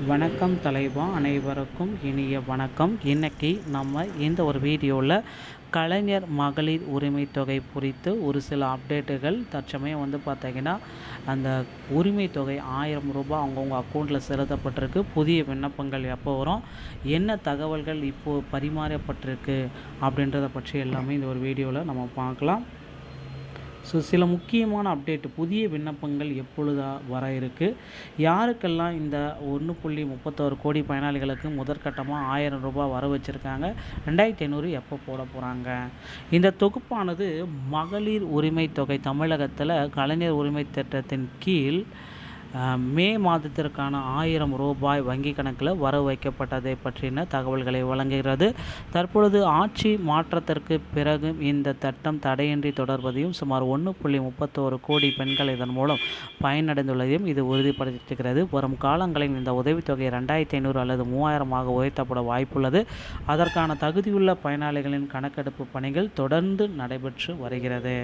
வணக்கம் தலைவா, அனைவருக்கும் இனிய வணக்கம். இன்னைக்கு நம்ம இந்த ஒரு வீடியோவில் கலைஞர் மகளிர் உரிமை தொகை குறித்து ஒரு சில அப்டேட்டுகள் தற்சமயம் பார்த்தீங்கன்னா, அந்த உரிமை தொகை ரூபாய் அவங்கவுங்க அக்கௌண்ட்டில் செலுத்தப்பட்டிருக்கு. புதிய விண்ணப்பங்கள் எப்போ வரும், என்ன தகவல்கள் இப்போது பரிமாறப்பட்டிருக்கு அப்படின்றத பற்றி எல்லாமே இந்த ஒரு வீடியோவில் நம்ம பார்க்கலாம். சில முக்கியமான அப்டேட், புதிய விண்ணப்பங்கள் எப்பொழுது வர இருக்குது, யாருக்கெல்லாம் இந்த 1.31 கோடி பயனாளிகளுக்கு முதற்கட்டமாக ரூபாய் வர வச்சுருக்காங்க, 2500 எப்போ போட போகிறாங்க. இந்த தொகுப்பானது மகளிர் உரிமை தொகை தமிழகத்தில் கலைஞர் உரிமை திட்டத்தின் கீழ் மே மாதத்திற்கான ரூபாய் வங்கி கணக்கில் வரவு வைக்கப்பட்டதை பற்றின தகவல்களை வழங்குகிறது. தற்பொழுது ஆட்சி மாற்றத்திற்கு பிறகு இந்த திட்டம் தடையின்றி தொடர்வதையும் சுமார் 1.31 கோடி பெண்கள் இதன் மூலம் பயனடைந்துள்ளதையும் இது உறுதிப்படுத்தியிருக்கிறது. வரும் காலங்களில் இந்த உதவித்தொகை 2500 அல்லது 3000 உயர்த்தப்பட வாய்ப்புள்ளது. அதற்கான தகுதியுள்ள பயனாளிகளின் கணக்கெடுப்பு பணிகள் தொடர்ந்து நடைபெற்று வருகிறது.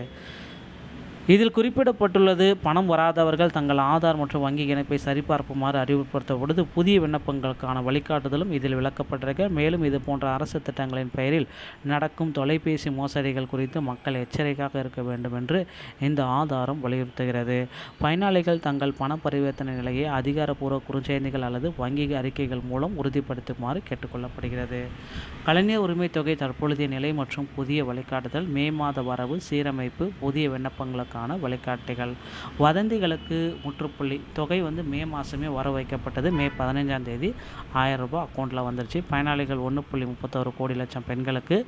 இதில் குறிப்பிடப்பட்டுள்ளது, பணம் வராதவர்கள் தங்கள் ஆதார் மற்றும் வங்கி இணைப்பை சரிபார்க்குமாறு அறிவுறுத்தப்படுவது. புதிய விண்ணப்பங்களுக்கான வழிகாட்டுதலும் இதில் விளக்கப்பட்டிருக்க. மேலும் இது போன்ற அரசு திட்டங்களின் பெயரில் நடக்கும் தொலைபேசி மோசடிகள் குறித்து மக்கள் எச்சரிக்கையாக இருக்க வேண்டும் என்று இந்த ஆதாரம் வலியுறுத்துகிறது. பயனாளிகள் தங்கள் பண பரிவர்த்தனை நிலையை அதிகாரப்பூர்வ குறுஞ்செய்திகள் அல்லது வங்கி அறிக்கைகள் மூலம் உறுதிப்படுத்துமாறு கேட்டுக்கொள்ளப்படுகிறது. கலைஞர் உரிமை தொகை தற்பொழுதைய நிலை மற்றும் புதிய வழிகாட்டுதல், மே மாத வரவு சீரமைப்பு, புதிய விண்ணப்பங்களுக்கு வழிகாட்டிகள். வதந்திகளுக்கு முற்றுப்புள்ளி. தொகை மே மாதமே வர வைக்கப்பட்டது. மே 15ஆம் தேதி ரூபாய் அக்கௌண்ட்டில் வந்துருச்சு. பயனாளிகள் 1.31 கோடி லட்சம் பெண்களுக்கு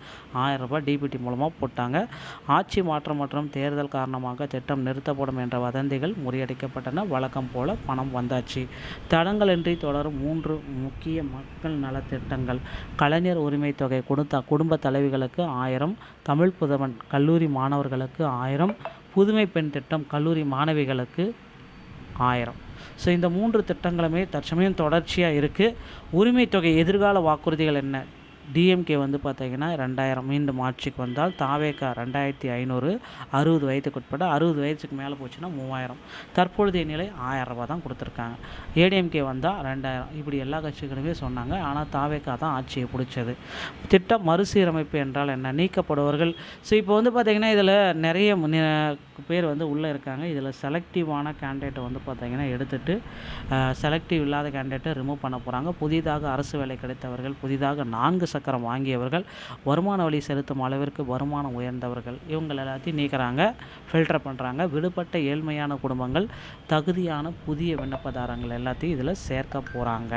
ரூபாய் டிபிடி மூலமாக போட்டாங்க. ஆட்சி மாற்றம் மற்றும் தேர்தல் காரணமாக திட்டம் நிறுத்தப்படும் என்ற வதந்திகள் முறியடிக்கப்பட்டன. வழக்கம் போல பணம் வந்தாச்சு. தடங்களின்றி தொடரும் 3 முக்கிய மக்கள் நலத்திட்டங்கள். கலைஞர் உரிமை தொகை குடும்ப தலைவிகளுக்கு 1000, தமிழ் புதவன் கல்லூரி மாணவர்களுக்கு 1000, புதுமை பெண் திட்டம் கல்லூரி மாணவிகளுக்கு 1000. இந்த 3 திட்டங்களுமே தற்சமயம் தொடர்ச்சியாக இருக்குது. உரிமை தொகை எதிர்கால வாக்குறுதிகள் என்ன? டிஎம்கே பார்த்தீங்கன்னா 2000 மீண்டும் ஆட்சிக்கு வந்தால், தாவேகா 2500, 60 வயதுக்குட்பட்ட, 60 வயதுக்கு மேலே போச்சுன்னா 3000. தற்பொழுதைய நிலை ரூபாய் தான் கொடுத்துருக்காங்க. ஏடிஎம்கே வந்தால் 2000. இப்படி எல்லா கட்சிகளுமே சொன்னாங்க. ஆனால் தாவேகா தான் ஆட்சியை பிடிச்சது. திட்டம் மறுசீரமைப்பு என்றால் என்ன? நீக்கப்படுவர்கள். இப்போ பார்த்தீங்கன்னா இதில் நிறைய பேர் உள்ளே இருக்காங்க. இதில் செலக்டிவான கேண்டிடேட்டை பார்த்தீங்கன்னா எடுத்துகிட்டு செலக்டிவ் இல்லாத கேண்டிடேட்டை ரிமூவ் பண்ண போகிறாங்க. புதிதாக அரசு வேலை கிடைத்தவர்கள், புதிதாக 4 சக்கரம் வாங்கியவர்கள், வருமான வரி செலுத்தும் அளவிற்கு வருமானம் உயர்ந்தவர்கள், இவங்க எல்லாத்தையும் நீக்கிறாங்க, ஃபில்டர் பண்ணுறாங்க. விடுபட்ட ஏழ்மையான குடும்பங்கள், தகுதியான புதிய விண்ணப்பதாரங்கள் எல்லாத்தையும் இதில் சேர்க்க போகிறாங்க.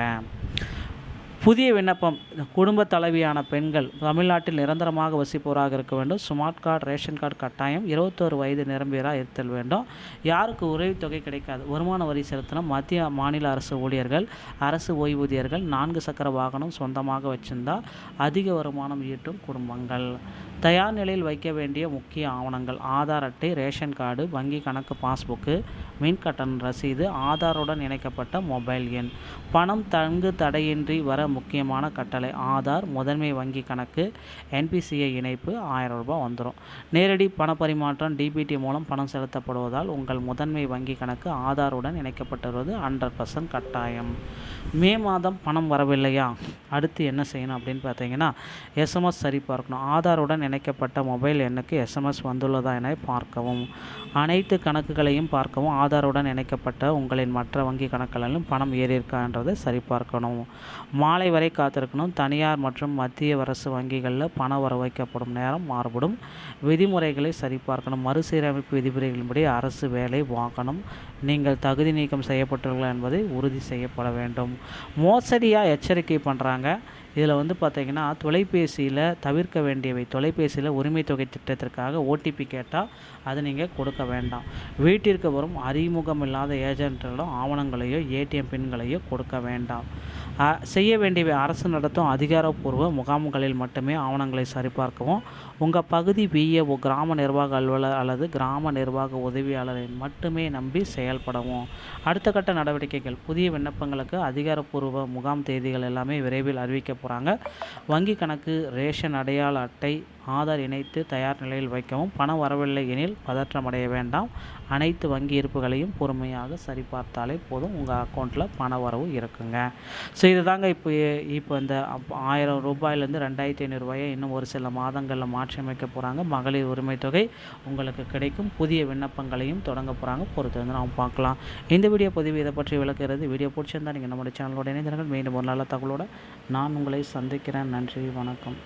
புதிய விண்ணப்பம். குடும்ப தலைவியான பெண்கள் தமிழ்நாட்டில் நிரந்தரமாக வசிப்போராக இருக்க வேண்டும். ஸ்மார்ட் கார்டு, ரேஷன் கார்டு கட்டாயம். 21 வயது நிரம்பியராக இருத்தல் வேண்டும். யாருக்கு உதவித்தொகை கிடைக்காது? வருமான வரி செலுத்தணும். மத்திய மாநில அரசு ஊழியர்கள், அரசு ஓய்வூதியர்கள், 4 சக்கர வாகனம் சொந்தமாக வச்சிருந்தால், அதிக வருமானம் ஈட்டும் குடும்பங்கள். தயார் நிலையில் வைக்க வேண்டிய முக்கிய ஆவணங்கள்: ஆதார் அட்டை, ரேஷன் கார்டு, வங்கி கணக்கு பாஸ்புக்கு, மின் கட்டண ரசீது, ஆதாருடன் இணைக்கப்பட்ட மொபைல் எண். பணம் தடையின்றி வர முக்கியமான கட்டளை: ஆதார், முதன்மை வங்கி கணக்கு, என்பிசிஐ இணைப்பு, ரூபாய் வந்துடும். நேரடி பண பரிமாற்றம் டிபிடி மூலம் பணம் செலுத்தப்படுவதால் உங்கள் முதன்மை வங்கி கணக்கு ஆதாருடன் இணைக்கப்பட்டுள்ளது 100% கட்டாயம். மே மாதம் பணம் வரவில்லையா? அடுத்து என்ன செய்யணும் அப்படின்னு பார்த்தீங்கன்னா, எஸ்எம்எஸ் சரிபார்க்கணும். ஆதாருடன் இணைக்கப்பட்ட மொபைல் எண்ணுக்கு எஸ்எம்எஸ் வந்துள்ளதா என பார்க்கவும். அனைத்து கணக்குகளையும் பார்க்கவும். ஆதாருடன் இணைக்கப்பட்ட உங்களின் மற்ற வங்கி கணக்குகளிலும் பணம் ஏறியிருக்கான்றதை சரிபார்க்கணும். மாலை வரை காத்திருக்கணும். தனியார் மற்றும் மத்திய அரசு வங்கிகளில் பண வர வைக்கப்படும் நேரம் மாறுபடும். விதிமுறைகளை சரிபார்க்கணும். மறுசீரமைப்பு விதிமுறைகளின்படி அரசு வேலை வாங்கணும். நீங்கள் தகுதி நீக்கம் செய்யப்பட்டுள்ளீர்கள் என்பதை உறுதி செய்யப்பட வேண்டும். மோசடியாக எச்சரிக்கை பண்ணுறாங்க. இதில் பார்த்தீங்கன்னா, தொலைபேசியில் தவிர்க்க வேண்டியவை. தொலைபேசியில் உரிமை தொகை திட்டத்திற்காக ஓடிபி கேட்டால் அதை நீங்கள் கொடுக்க வேண்டாம். வீட்டிற்கு வரும் அறிமுகம் இல்லாத ஏஜென்ட்களிடம் ஆவணங்களையோ ஏடிஎம் பின்களையோ கொடுக்க வேண்டாம். செய்ய வேண்டியவை: அரசு நடத்தும் அதிகாரப்பூர்வ முகாம்களில் மட்டுமே ஆவணங்களை சரிபார்க்கவும். உங்கள் பகுதி விஏஓ, கிராம நிர்வாக அலுவலர் அல்லது கிராம நிர்வாக உதவியாளரை மட்டுமே நம்பி செயல்படவும். அடுத்த கட்ட நடவடிக்கைகள்: புதிய விண்ணப்பங்களுக்கு அதிகாரப்பூர்வ முகாம் தேதிகள் எல்லாமே விரைவில் அறிவிக்க போகிறாங்க. வங்கி கணக்கு, ரேஷன் அடையாள அட்டை, ஆதார் இணைத்து தயார் நிலையில் வைக்கவும். பணம் வரவில்லை எனில் பதற்றமடைய வேண்டாம். அனைத்து வங்கி இருப்புகளையும் பொறுமையாக சரிபார்த்தாலே போதும், உங்கள் அக்கௌண்ட்டில் பண வரவு இருக்குங்க. ஸோ இதுதாங்க இப்போ இந்த 1000 ரூபாயிலேருந்து 2500 ரூபாயை இன்னும் ஒரு சில மாதங்களில் மாற்றியமைக்க போகிறாங்க. மகளிர் உரிமை தொகை உங்களுக்கு கிடைக்கும். புதிய விண்ணப்பங்களையும் தொடங்க போகிறாங்க. பொறுத்து வந்து நாம் பார்க்கலாம். இந்த வீடியோ பதிவு இதை பற்றி விளக்குகிறது. வீடியோ பிடிச்சிருந்தால் நீங்கள் நம்முடைய சேனலோட இணைந்திருங்கள். மீண்டும் ஒரு நல்ல தகவலோடு நான் உங்களை சந்திக்கிறேன். நன்றி, வணக்கம்.